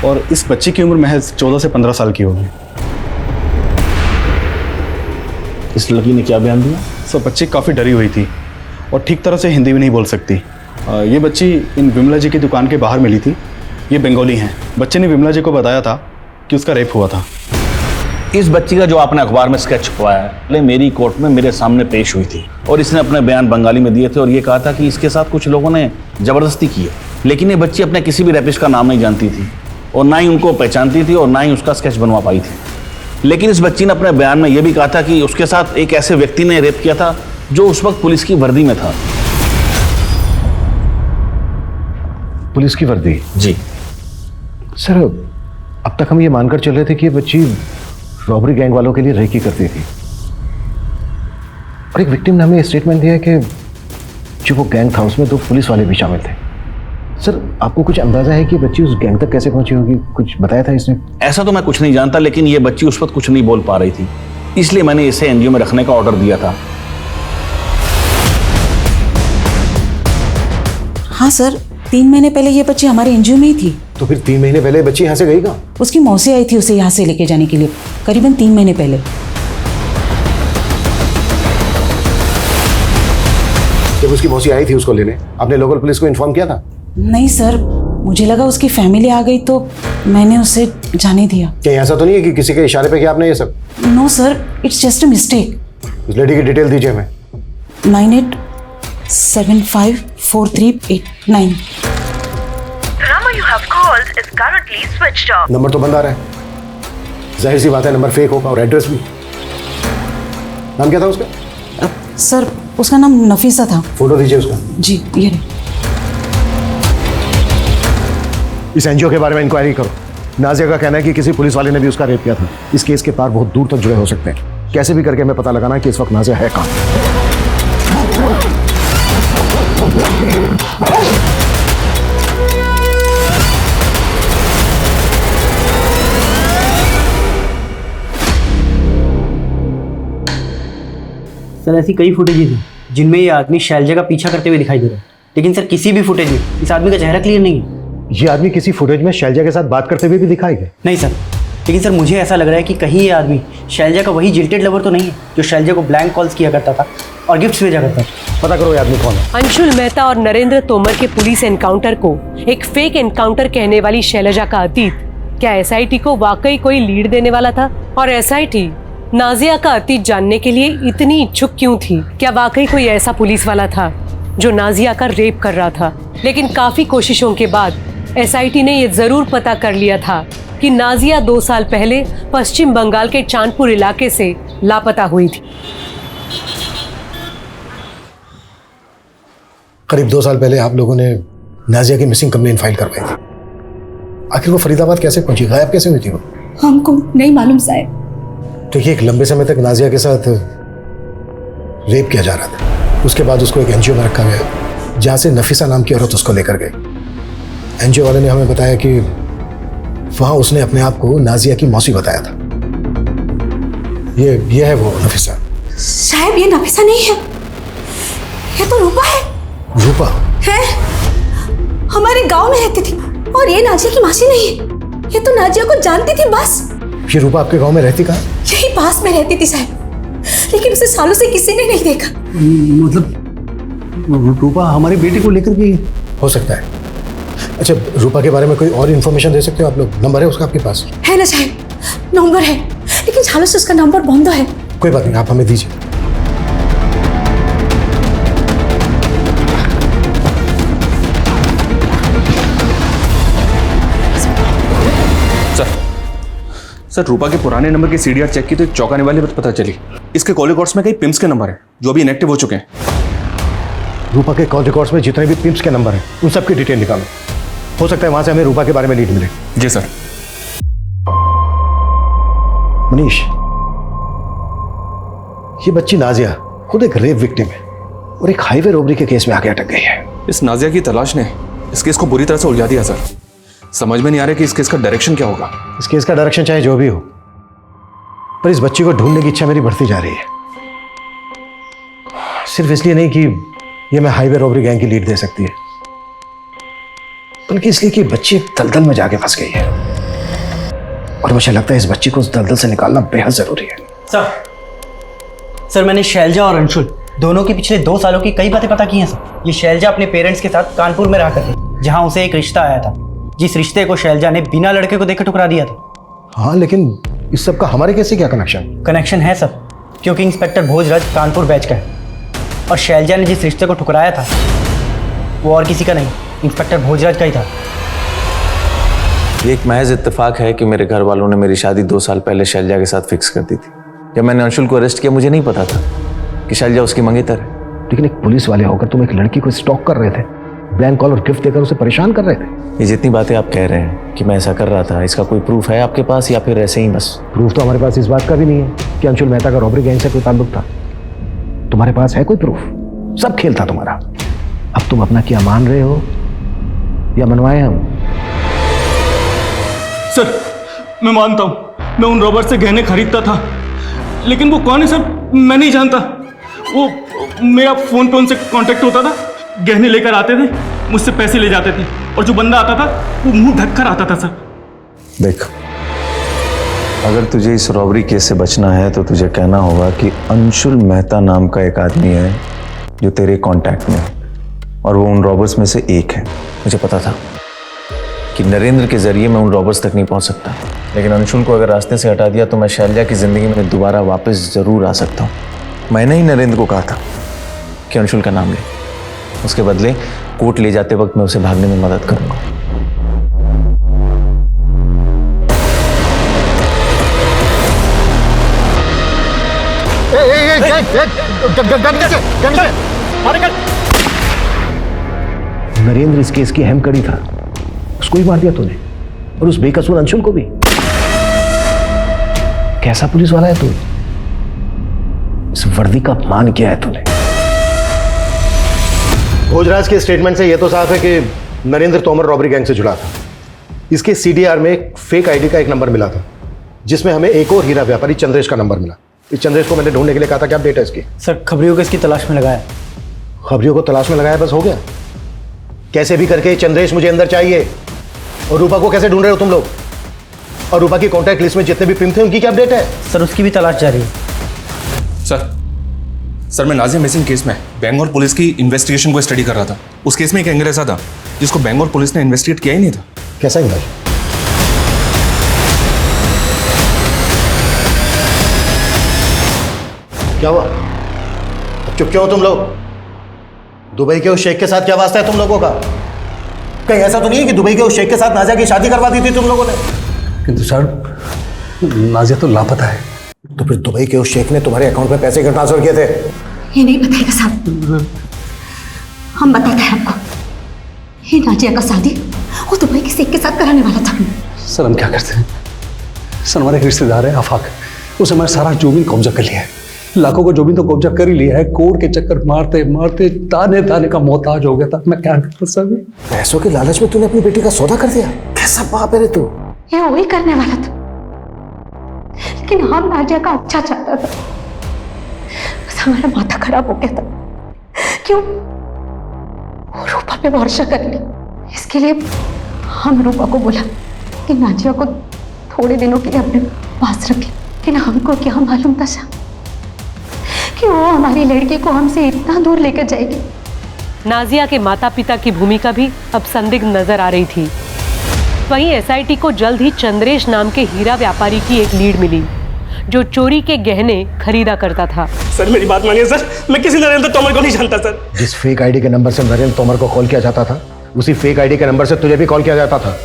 और इस बच्ची की उम्र महज 14 से 15 साल की होगी। इस लड़की ने क्या बयान दिया? सर, बच्ची काफ़ी डरी हुई थी और ठीक तरह से हिंदी भी नहीं बोल सकती। ये बच्ची इन विमला जी की दुकान के बाहर मिली थी। ये बंगाली हैं। बच्चे ने विमला जी को बताया था कि उसका रेप हुआ था। इस बच्ची का जो आपने अखबार में स्केच छपवाया है, पहले मेरी कोर्ट में मेरे सामने पेश हुई थी और इसने अपने बयान बंगाली में दिए थे और ये कहा था कि इसके साथ कुछ लोगों ने जबरदस्ती की है। लेकिन ये बच्ची अपने किसी भी रेपिस्ट का नाम नहीं जानती थी और ना ही उनको पहचानती थी और ना ही उसका स्केच बनवा पाई थी। लेकिन इस बच्ची ने अपने बयान में यह भी कहा था कि उसके साथ एक ऐसे व्यक्ति ने रेप किया था जो उस वक्त पुलिस की वर्दी में था। पुलिस की वर्दी? जी सर, अब तक हम ये मानकर चल रहे थे कि ये बच्ची रॉबरी गैंग वालों के लिए रेकी करती थी और एक विक्टिम ने हमें स्टेटमेंट दिया कि जो वो गैंग था उसमें 2 पुलिस वाले भी शामिल थे। सर, आपको कुछ अंदाजा है कि बच्ची उस गैंग तक कैसे पहुंची होगी? कुछ बताया था इसने? ऐसा तो मैं कुछ नहीं जानता, लेकिन ये बच्ची उस वक्त कुछ नहीं बोल पा रही थी, इसलिए मैंने इसे एनजीओ में रखने का ऑर्डर दिया था। हाँ सर, 3 महीने पहले ये बच्ची हमारे एनजीओ में ही थी। तो फिर 3 महीने पहले बच्ची यहाँ से गई कहाँ? उसकी मौसी आई थी उसे यहाँ से लेके जाने के लिए, करीबन 3 महीने पहले। जब उसकी मौसी आई थी उसको लेने, आपने लोकल पुलिस को इन्फॉर्म किया था? नहीं सर, मुझे लगा उसकी फैमिली आ गई तो मैंने उसे जाने दिया। क्या ऐसा तो नहीं है कि किसी के इशारे पे किया आपने ये सब? No sir, it's just a mistake. उस लेडी की डिटेल दीजिए हमें। 98754389। नंबर तो बंद आ रहा है, जाहिर सी बात है नंबर फेक होगा और एड्रेस भी। नाम क्या था उसका? सर, उसका नाम नफीसा था। फोटो दीजिए उसका। जी ये रही। इस एनजीओ के बारे में इंक्वायरी करो। नाजिया का कहना है कि किसी पुलिस वाले ने भी उसका रेप किया था। इस केस के पार बहुत दूर तक जुड़े हो सकते हैं। कैसे भी करके हमें पता लगाना कि इस वक्त नाजिया है कहाँ। सर, ऐसी कई फुटेजेस हैं जिनमें ये आदमी शैलजा का पीछा करते हुए दिखाई दे रहा है, लेकिन सर किसी भी फुटेज में इस आदमी का चेहरा क्लियर नहीं है। ये आदमी किसी फुटेज में शैलजा के साथ बात करते हुए भी दिखाई गए? नहीं सर, लेकिन सर मुझे ऐसा लग रहा है कि कहीं ये आदमी शैलजा का वही जिल्टेड लवर तो नहीं है जो शैलजा को ब्लैंक कॉल्स किया करता था और गिफ्ट्स भेजा करता था। पता करो ये आदमी कौन है। अंशुल मेहता और नरेंद्र तोमर के पुलिस एनकाउंटर को एक फेक एनकाउंटर कहने वाली शैलजा का अतीत क्या एसआईटी को वाकई कोई लीड देने वाला था? और एसआईटी नाजिया का अतीत जानने के लिए इतनी इच्छुक क्यों थी? क्या वाकई कोई ऐसा पुलिस वाला था जो नाजिया का रेप कर रहा था? लेकिन काफी कोशिशों के बाद एसआईटी ने यह जरूर पता कर लिया था कि नाजिया 2 साल पहले पश्चिम बंगाल के चांदपुर इलाके से लापता हुई थी। करीब 2 साल पहले आप लोगों ने नाजिया की मिसिंग कंप्लेंट फाइल करवाई थी। आखिर वो फरीदाबाद कैसे पहुंची? गायब कैसे हुई थी वो? हमको नहीं मालूम साहब। देखिए, एक लंबे समय तक नाजिया के साथ रेप किया जा रहा था। उसके बाद उसको एक एनजीओ में रखा गया जहाँ से नफीसा नाम की औरत उसको लेकर गई। एनजीओ वाले ने हमें बताया कि वहाँ उसने अपने आप को नाजिया की मौसी बताया था। ये है वो नफीसा। साहब, ये नफीसा नहीं है, ये तो रूपा है। रूपा है, हमारे गांव में रहती थी और ये नाजिया की मासी नहीं है। ये तो नाजिया को जानती थी बस। ये रूपा आपके गांव में रहती कहाँ? यही पास में रहती थी साहब, लेकिन उसे सालों से किसी ने नहीं देखा। मतलब रूपा हमारी बेटी को लेकर भी हो सकता है। अच्छा, रूपा के बारे में कोई और इन्फॉर्मेशन दे सकते हो आप लोग? नंबर है उसका आपके पास? है ना साहब, नंबर है, लेकिन सालों से उसका नंबर बंद है। कोई बात नहीं, आप हमें दीजिए। सर रूपा के पुराने नंबर की सीडीआर चेक की तो एक चौंकाने वाली बात पता चली। इसके कॉल रिकॉर्ड्स में कई पिम्स के नंबर हैं जो अभी इनएक्टिव हो चुके हैं। रूपा के कॉल रिकॉर्ड्स में जितने भी पिम्स के नंबर हैं उन सबकी डिटेल निकालो। हो सकता है वहां से हमें रूपा के बारे में लीड मिले। जी सर। मनीष, ये बच्ची नाजिया खुद एक रेप विक्टिम है और एक हाईवे रोबरी के केस में आके अटक गई है। इस नाजिया की तलाश ने इस केस को बुरी तरह से उलझा दिया सर। समझ में नहीं आ रहा कि इस केस का डायरेक्शन क्या होगा। इस केस का डायरेक्शन चाहे जो भी हो, पर इस बच्ची को ढूंढने की इच्छा मेरी बढ़ती जा रही है। सिर्फ इसलिए नहीं कि ये मैं हाईवे रोबरी गैंग की लीड दे सकती है, बल्कि इसलिए कि बच्ची दलदल में जाके फंस गई है और मुझे लगता है इस बच्ची को उस दलदल से निकालना बेहद जरूरी है। सर मैंने शैलजा और अंशुल दोनों की पिछले 2 सालों की कई बातें पता की हैं सर। ये शैलजा अपने पेरेंट्स के साथ कानपुर में रहा करती, जहां उसे एक रिश्ता आया था, जिस रिश्ते को शैलजा ने बिना लड़के को देखे ठुकरा दिया था। हाँ, लेकिन इस सब का हमारे कैसे क्या कनेक्शन है सर, क्योंकि इंस्पेक्टर भोजराज कानपुर बैच का है और शैलजा ने जिस रिश्ते को ठुकराया था वो और किसी का नहीं, इंस्पेक्टर भोजराज का ही था। ये एक महज इत्तेफाक है कि मेरे घर वालों ने मेरी शादी 2 साल पहले शैलजा के साथ फिक्स कर दी थी। जब मैंने अंशुल को अरेस्ट किया मुझे नहीं पता था कि शैलजा उसकी मंगेतर है। लेकिन एक पुलिस वाले होकर तुम एक लड़की को स्टॉक कर रहे थे, ब्लैंक कॉल और गिफ्ट देकर उसे परेशान कर रहे थे। ये जितनी बातें आप कह रहे हैं कि मैं ऐसा कर रहा था, इसका कोई प्रूफ है आपके पास या फिर ऐसे ही बस? प्रूफ तो हमारे पास इस बात का भी नहीं है कि अंशुल मेहता का रॉबरी गैंग से कोई ताल्लुक था। तुम्हारे पास है कोई प्रूफ? सब खेल था तुम्हारा। अब तुम अपना क्या मान रहे हो या मनवाए हम? सर मैं मानता हूं मैं उन रॉबर्ट से गहने खरीदता था, लेकिन वो कौन है सर मैं नहीं जानता। वो मेरा फोन पे उनसे कांटेक्ट होता था, गहने लेकर आते थे, मुझसे पैसे ले जाते थे और जो बंदा आता था वो मुंह ढक कर आता था सर। देख, अगर तुझे इस रॉबरी केस से बचना है तो तुझे कहना होगा कि अंशुल मेहता नाम का एक आदमी है जो तेरे कांटेक्ट में है और वो उन रॉबर्स में से एक है। मुझे पता था कि नरेंद्र के जरिए मैं उन रॉबर्स तक नहीं पहुंच सकता, लेकिन अंशुल को अगर रास्ते से हटा दिया तो मैं शैलजा की जिंदगी में दोबारा वापस जरूर आ सकता हूं। मैंने ही नरेंद्र को कहा था कि अंशुल का नाम ले, उसके बदले कोर्ट ले जाते वक्त मैं उसे भागने में मदद करूंगा। नरेंद्र इस केस की अहम कड़ी था, उसको ही मार दिया तूने और उस बेकसूर अंशुल को भी। कैसा पुलिस वाला है तू? इस वर्दी का अपमान किया है तूने। भोजराज के स्टेटमेंट से यह तो साफ है कि नरेंद्र तोमर रॉबरी गैंग से जुड़ा था। इसके सीडीआर में एक फेक आईडी का एक नंबर मिला था जिसमें हमें एक और हीरा व्यापारी चंद्रेश का नंबर मिला। इस चंद्रेश को मैंने ढूंढने के लिए कहा था, क्या अपडेट है इसकी? सर खबरियों को इसकी तलाश में लगाया। खबरियों को तलाश में लगाया, बस हो गया? कैसे भी करके चंद्रेश मुझे अंदर चाहिए। और रूपा को कैसे ढूंढ रहे हो तुम लोग? और रूपा की कॉन्टैक्ट लिस्ट में जितने भी पिम थे उनकी क्या अपडेट है? सर उसकी भी तलाश जारी है। सर मैं नाजिया मिसिंग केस में बेंगलोर पुलिस की इन्वेस्टिगेशन को स्टडी कर रहा था। उस केस में एक एंगल ऐसा था जिसको बेंगलोर पुलिस ने इन्वेस्टिगेट किया ही नहीं था। कैसा एंगल? क्या हुआ? अब चुप क्यों हो तुम लोग? दुबई के उस शेख के साथ क्या वास्ता है तुम लोगों का? कहीं ऐसा तो नहीं है कि दुबई के उस शेख के साथ नाजिया की शादी करवा दी थी तुम लोगों ने? किंतु सर नाजिया तो लापता है। तो फिर दुबई के उस शेख ने तुम्हारे अकाउंट में पैसे क्यों ट्रांसफर किए थे? ये नहीं बताएगा साहब, हम बताते हैं आपको। ये नाजिया का शादी वो दुबई के शेख के साथ कराने वाला था। सर हम क्या करते हैं? सर हमारे एक रिश्तेदार है आफाक, उसने हमारा सारा जमीन कब्जा कर लिया है। लाखों को जमीन तो कब्जा कर ही लिया है, कोर्ट के चक्कर मारते मारते ताने ताने का मोहताज हो गया था। मैं क्या करता सर? पैसों के लालच में तूने अपनी बेटी का सौदा कर दिया? कैसा बाप है रे तू? ये वही करने वाला था, लेकिन हम नाजिया का अच्छा चाहता था। बस हमारा माथा खराब हो गया था। क्यों? वो रूपा पे भरोसा कर ली। इसके लिए हम रूपा को बोला कि नाजिया को थोड़े दिनों के लिए अपने पास रखे, लेकिन हमको क्या मालूम था कि वो हमारी लड़की को हमसे इतना दूर लेकर जाएगी। नाजिया के माता पिता की भूमिका भी अब संदिग्ध नजर आ रही थी। वहीं एसआईटी को जल्द ही चंद्रेश नाम के हीरा व्यापारी की एक लीड मिली जो चोरी के गहने खरीदा करता था। सर मेरी बात मानिए सर, मैं किसी नरेंद्र तोमर को नहीं जानता सर। जिस फेक आईडी के नंबर से नरेंद्र तोमर को कॉल किया जाता था उसी फेक आईडी के नंबर से तुझे भी कॉल किया जाता था।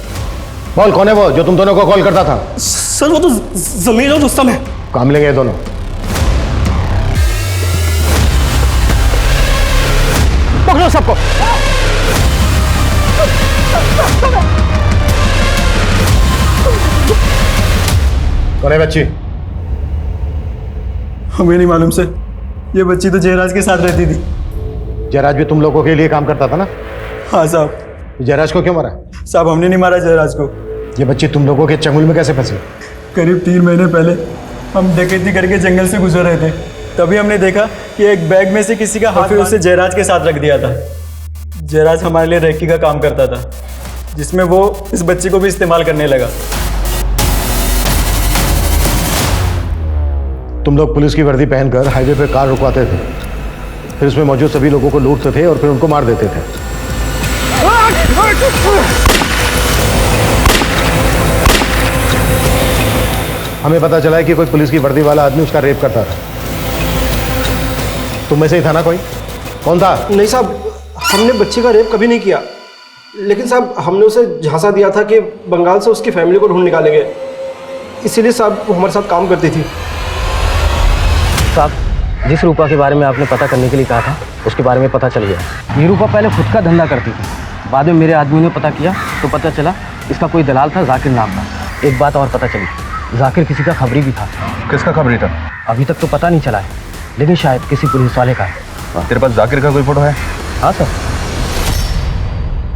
बोल कौन है वो जो तुम दोनों को कॉल करता था? सर वो तो जमीर और रुस्तम है। काम लेंगे ये दोनों। पकड़ो सबको। कौन है बच्ची? हमें नहीं मालूम सर, ये बच्ची तो जयराज के साथ रहती थी। जयराज भी तुम लोगों के लिए काम करता था ना? हाँ साहब। जयराज को क्यों मारा? साहब हमने नहीं मारा जयराज को। ये बच्ची तुम लोगों के चंगुल में कैसे फंसी? करीब 3 महीने पहले हम डकैती करके जंगल से गुजर रहे थे, तभी हमने देखा कि एक बैग में से किसी का हाथ उसे जयराज के साथ रख दिया था। जयराज हमारे लिए रेकी का काम करता था, जिसमें वो इस बच्ची को भी इस्तेमाल करने लगा। तुम लोग पुलिस की वर्दी पहनकर हाईवे पे कार रुकवाते थे, फिर उसमें मौजूद सभी लोगों को लूटते थे और फिर उनको मार देते थे। हमें पता चला है कि कोई पुलिस की वर्दी वाला आदमी उसका रेप करता था। तुम में से ही था ना कोई? कौन था? नहीं साहब, हमने बच्ची का रेप कभी नहीं किया, लेकिन साहब हमने उसे झांसा दिया था कि बंगाल से उसकी फैमिली को ढूंढ निकालेंगे, इसीलिए साहब वो हमारे साथ काम करती थी। साहब जिस रूपा के बारे में आपने पता करने के लिए कहा था, उसके बारे में पता चल गया। ये रूपा पहले खुद का धंधा करती थी, बाद में मेरे आदमी ने पता किया तो पता चला इसका कोई दलाल था जाकिर नाम का। एक बात और पता चली, जाकिर किसी का खबरी भी था। किसका खबरी था? अभी तक तो पता नहीं चला है, लेकिन शायद किसी पुलिस वाले का है। तेरे पास जाकिर का कोई फोटो है? हाँ सर।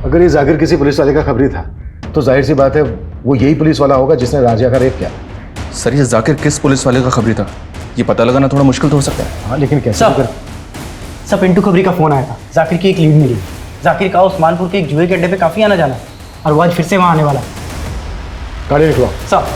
अगर ये जाकिर किसी पुलिस वाले का खबरी था तो जाहिर सी बात है वो यही पुलिस वाला होगा जिसने राजिया का रेप किया। सर ये जाकिर किस पुलिस वाले का खबरी था, ये पता लगाना थोड़ा मुश्किल तो हो सकता है। हाँ लेकिन कैसे? सब पिंटू खबरी का फोन आया था, जाकिर की एक लीड मिली। जाकिर का उस्मानपुर के एक जुए के अड्डे पे काफी आना जाना, और वो आज फिर से वहां आने वाला। गाड़ी निकलो। सब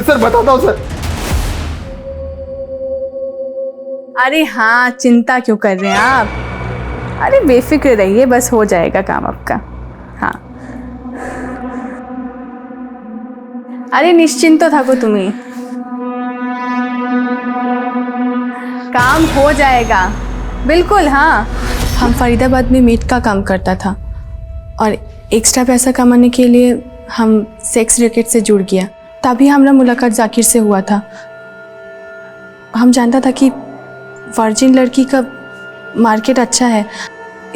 सर बताता हूँ सर। अरे हाँ, चिंता क्यों कर रहे हैं आप? अरे बेफिक्र रहिए, बस हो जाएगा काम आपका। हाँ अरे निश्चिंत तो थको तुम्हें, काम हो जाएगा बिल्कुल। हाँ हम फरीदाबाद में मेट का काम करता था और एक्स्ट्रा पैसा कमाने के लिए हम सेक्स रैकेट से जुड़ गया। तभी हमारा मुलाकात जाकिर से हुआ था। हम जानता था कि वर्जिन लड़की का मार्केट अच्छा है,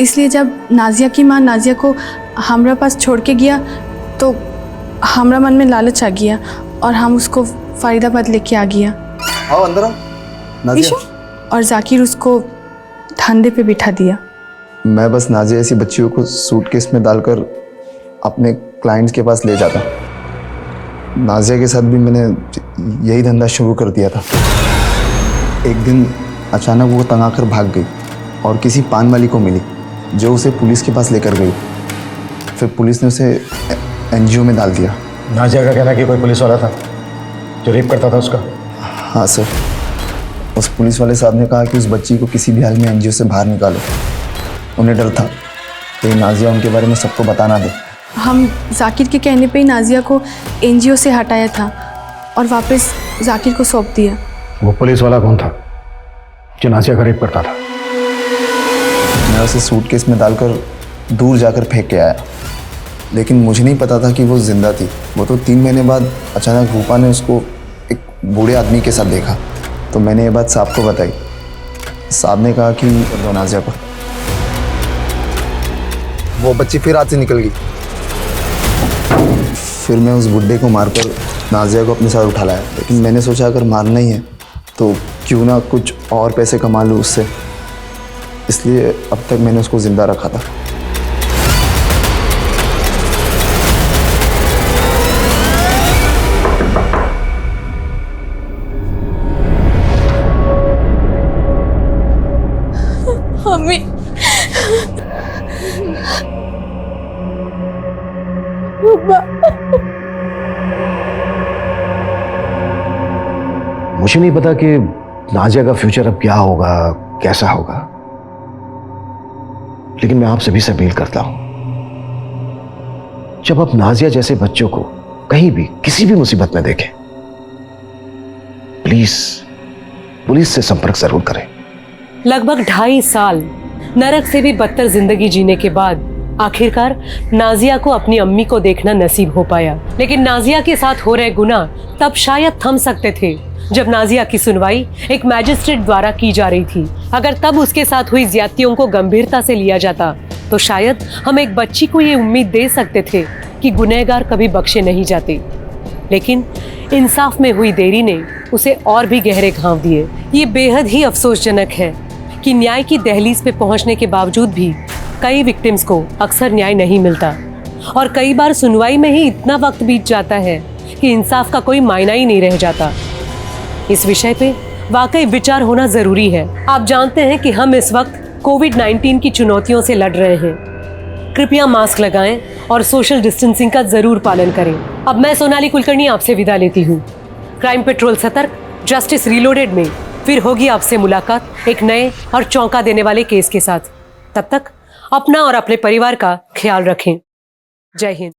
इसलिए जब नाजिया की माँ नाजिया को हमारा पास छोड़ के गया तो हमारा मन में लालच आ गया और हम उसको फरीदाबाद लेके आ गया। आओ अंदर आओ नाजिया। और जाकिर उसको धंधे पे बिठा दिया। मैं बस नाजिया ऐसी बच्चियों को सूटकेस में डालकर अपने क्लाइंट्स के पास ले जाता। नाजिया के साथ भी मैंने यही धंधा शुरू कर दिया था। एक दिन अचानक वो तंग आकर भाग गई और किसी पान वाली को मिली जो उसे पुलिस के पास लेकर गई। फिर पुलिस ने उसे एनजीओ में डाल दिया। नाजिया का कहना कि कोई पुलिस वाला था जो रेप करता था उसका? हाँ सर, उस पुलिस वाले साहब ने कहा कि उस बच्ची को किसी भी हाल में एनजीओ से बाहर निकालो। उन्हें डर था कि नाजिया उनके बारे में सबको बताना दे। हम जाकिर के कहने पे ही नाजिया को एनजीओ से हटाया था और वापस जाकिर को सौंप दिया। वो पुलिस वाला कौन था जो नाजिया का रेप करता था? मैं उसे सूटकेस में डालकर दूर जाकर फेंक के आया, लेकिन मुझे नहीं पता था कि वो जिंदा थी। वो तो 3 महीने बाद अचानक रूपा ने उसको एक बूढ़े आदमी के साथ देखा, तो मैंने ये बात साहब को बताई। साहब ने कहा कि दो नाजिया को। वो बच्ची फिर हाथ से निकल गई। फिर मैं उस बुड्ढे को मारकर नाजिया को अपने साथ उठा लाया, लेकिन मैंने सोचा अगर मारना ही है तो क्यों ना कुछ और पैसे कमा लूँ उससे, इसलिए अब तक मैंने उसको जिंदा रखा था। हमें मुझे नहीं पता कि नाजिया का फ्यूचर अब क्या होगा, कैसा होगा, लेकिन मैं आप सभी से अपील करता हूं, जब आप नाजिया जैसे बच्चों को कहीं भी किसी भी मुसीबत में देखें, प्लीज पुलिस से संपर्क जरूर करें। लगभग 2.5 साल नरक से भी बदतर जिंदगी जीने के बाद आखिरकार नाजिया को अपनी अम्मी को देखना नसीब हो पाया। लेकिन नाजिया के साथ हो रहे गुनाह तब शायद थम सकते थे जब नाजिया की सुनवाई एक मैजिस्ट्रेट द्वारा की जा रही थी। अगर तब उसके साथ हुई ज्यादतियों को गंभीरता से लिया जाता तो शायद हम एक बच्ची को ये उम्मीद दे सकते थे कि गुनहगार कभी बख्शे नहीं जाते। लेकिन इंसाफ में हुई देरी ने उसे और भी गहरे घाव दिए। ये बेहद ही अफसोसजनक है कि न्याय की दहलीज पे पहुंचने के बावजूद भी कई विक्टिम्स को अक्सर न्याय नहीं मिलता और कई बार सुनवाई में ही इतना वक्त बीत जाता है कि इंसाफ का कोई मायना ही नहीं रह जाता। इस विषय पे वाकई विचार होना जरूरी है। आप जानते हैं कि हम इस वक्त कोविड-19 की चुनौतियों से लड़ रहे हैं। कृपया मास्क लगाएं और सोशल डिस्टेंसिंग का जरूर पालन करें। अब मैं सोनाली कुलकर्णी आपसे विदा लेती हूँ। क्राइम पेट्रोल सतर्क, जस्टिस रीलोडेड में फिर होगी आपसे मुलाकात एक नए और चौंका देने वाले केस के साथ। तब तक अपना और अपने परिवार का ख्याल रखें। जय हिंद।